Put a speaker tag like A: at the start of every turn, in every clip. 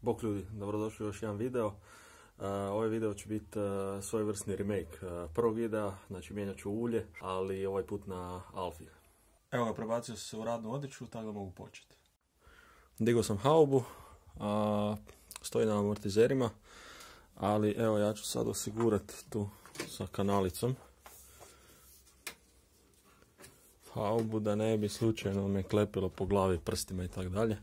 A: Bok ljudi, dobrodošli u još jedan video. Ovaj video će biti svojevrsni remake prvog videa, znači mijenjat ću ulje, ali ovaj put na Alfi. Evo ga, prebacio se u radnu odjeću, tako da mogu početi. Digao sam haubu, stoji na amortizerima, ali evo ja ću sad osigurati tu sa kanalicom haubu da ne bi slučajno me klepilo po glavi, prstima i tako dalje.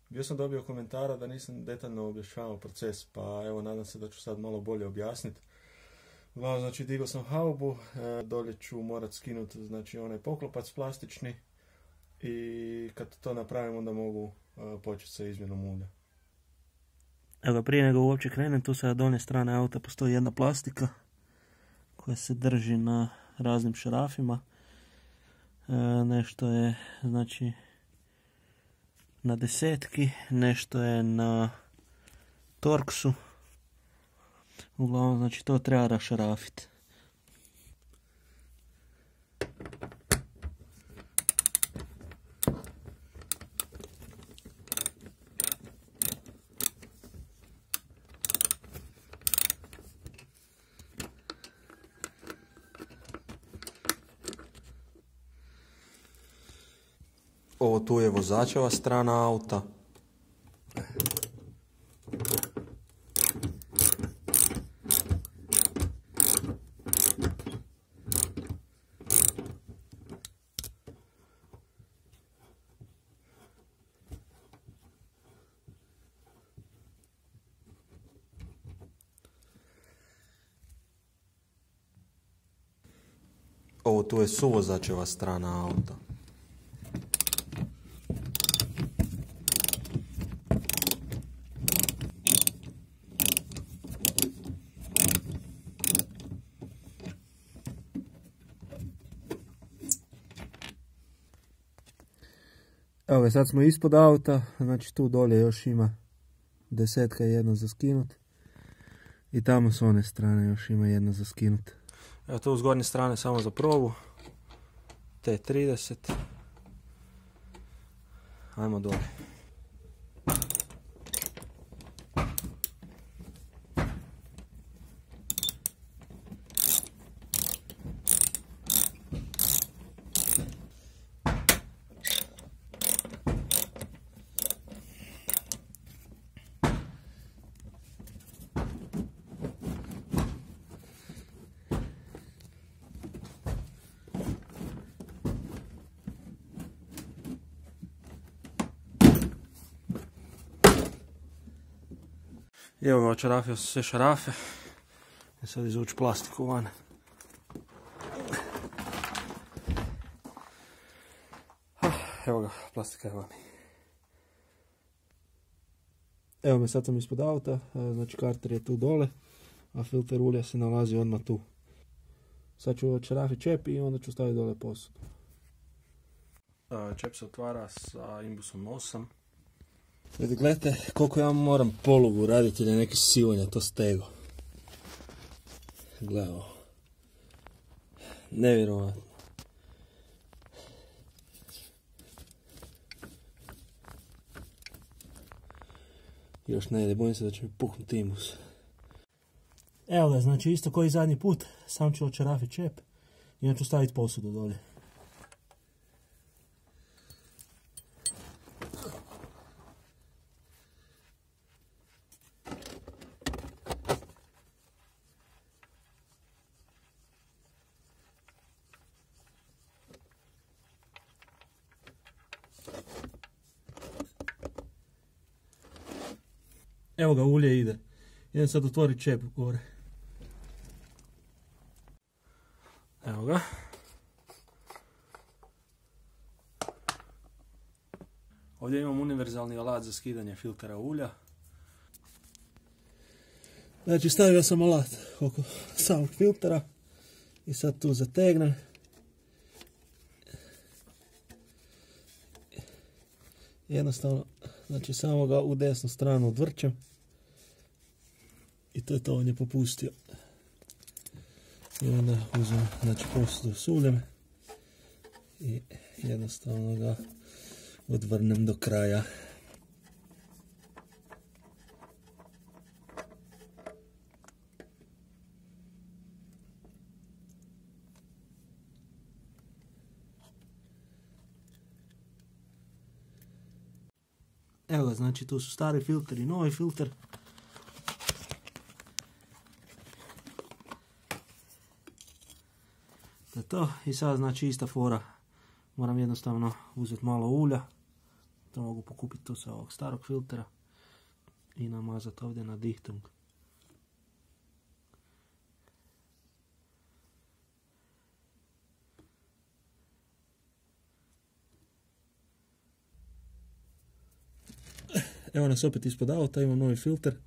A: Bio sam dobio komentara da nisam detaljno objašnjavao proces, pa evo nadam se da ću sad malo bolje objasniti. Znači digao sam haubu, dolje ću morat skinuti znači onaj poklopac plastični i kad to napravim onda mogu početi sa izmjenom ulja.
B: Evo prije nego uopće krenem, tu sa donje strane auta postoji jedna plastika koja se drži na raznim šarafima. Nešto je znači na desetki, nešto je na torksu. Uglavnom znači to treba rašarafiti.
A: Ovo tu je vozačeva strana auta. Ovo tu je suvozačeva strana auta.
B: Evo sad smo ispod auta, znači tu dolje još ima desetka jedna za skinut. I tamo s one strane još ima jedna za skinut.
A: Evo tu s gornje strane samo za probu. T30. Ajmo dole. I evo ga, očarafio sam sve šarafe. I sad izvući plastiku van. Evo ga, plastika je van.
B: Evo me, sad sam ispod auta, znači karter je tu dole, a filter ulja se nalazi odmah tu. Sad ću očarafiti čep i onda ću staviti dole posudu.
A: Čep se otvara sa imbusom 8.
B: Gledajte koliko ja moram polugu raditi na neki sivanja, to stego. Gledaj ovo. Nevjerovatno. Još ne ide, bojim se da će mi puhnuti imbus. Evo ga, znači isto koji zadnji put, sam ću očarafiti čep i onda ću staviti posudu dolje. Evo ga, ulje ide. Idem sad otvoriti čep gore.
A: Evo ga. Ovdje imam univerzalni alat za skidanje filtera ulja.
B: Znači stavio sam alat oko samog filtera i sad tu zategnem. Jednostavno, znači samo ga u desnu stranu odvrćem i to je to, on je popustio. I onda uzmem znači posudu s uljem i jednostavno ga odvrnem do kraja. Evo ga, znači tu su stari filter i novi filter. To je to. I sad znači ista fora. Moram jednostavno uzeti malo ulja. To mogu pokupiti tu sa ovog starog filtera. I namazati ovdje na Dichtung. Evo nas opet ispod auta, imam novi filter.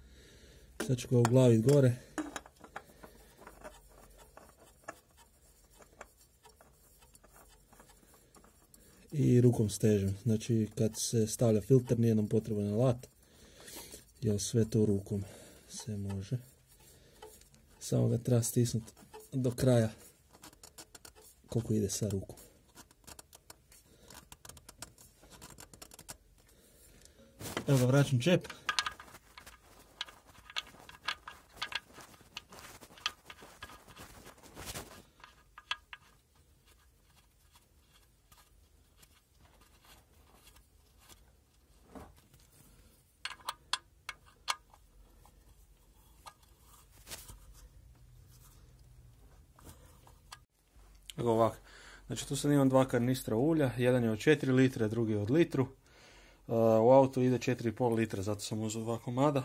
B: Sad ću ga uglaviti gore. I rukom stežem. Znači kad se stavlja filter nije nam potreban alat. Jer sve to rukom se može. Samo ga treba stisnuti do kraja koliko ide sa rukom. Evo ga, vraćam čep. Evo ovako. Znači tu sad imam dva kanistra ulja, jedan je od 4 litre, drugi je od litru. U autu ide 4,5 litra, zato sam uzeo 2 komada.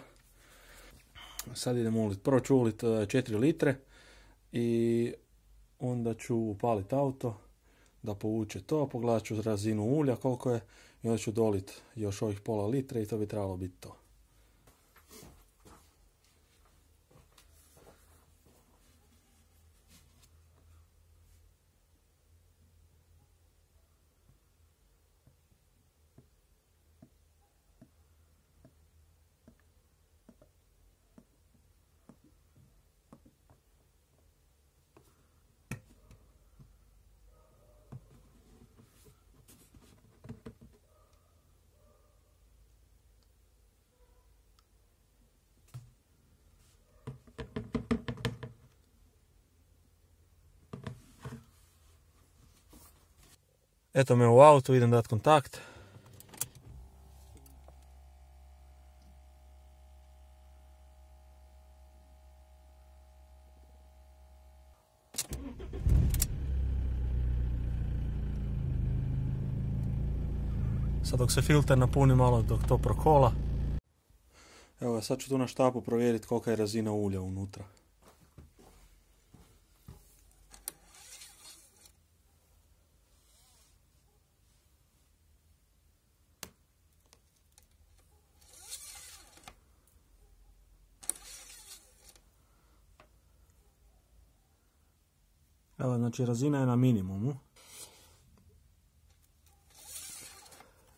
B: Sad idem ulit. Prvo ću ulit 4 litre i onda ću upaliti auto da povuče to, pogledat ću razinu ulja koliko je i onda ću dolit još ovih pola litre i to bi trebalo biti to. Eto me u autu, idem dati kontakt. Sad dok se filter napuni malo, dok to prokola. Evo sad ću tu na štapu provjeriti kolika je razina ulja unutra. Evo, znači razina je na minimumu.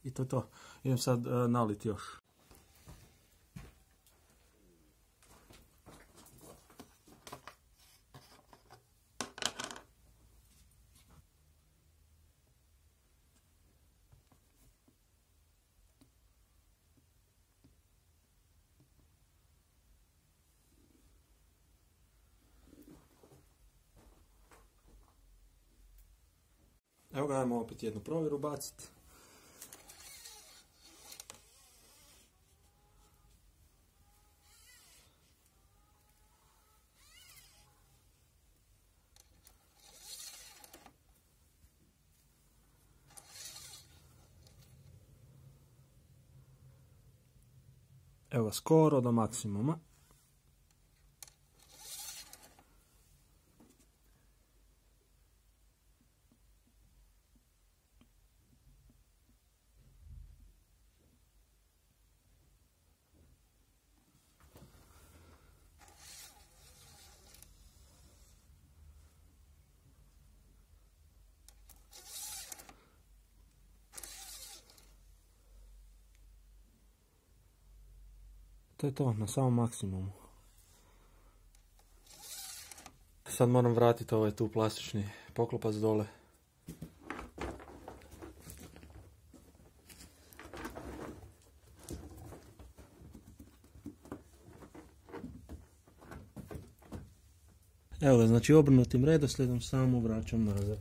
B: I to je to. Idem sad naliti još. Evo ga, ajmo opet jednu provjeru baciti. Evo skoro do maksimuma. To je to, na samom maksimumu. Sad moram vratiti ovaj tu plastični poklopac dole. Evo ga, znači obrnutim redoslijedom samo vraćam nazad.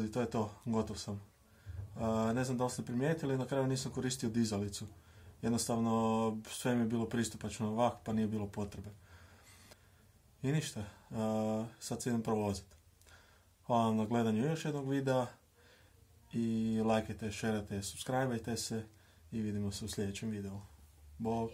A: i to je to, gotov sam. Ne znam da li ste primijetili, na kraju nisam koristio dizalicu. Jednostavno sve mi je bilo pristupačno ovak, pa nije bilo potrebe. I ništa, sad se idem provoziti. Hvala vam na gledanju još jednog videa i lajkajte, šerajte, subscribeajte se i vidimo se u sljedećem videu. Bog!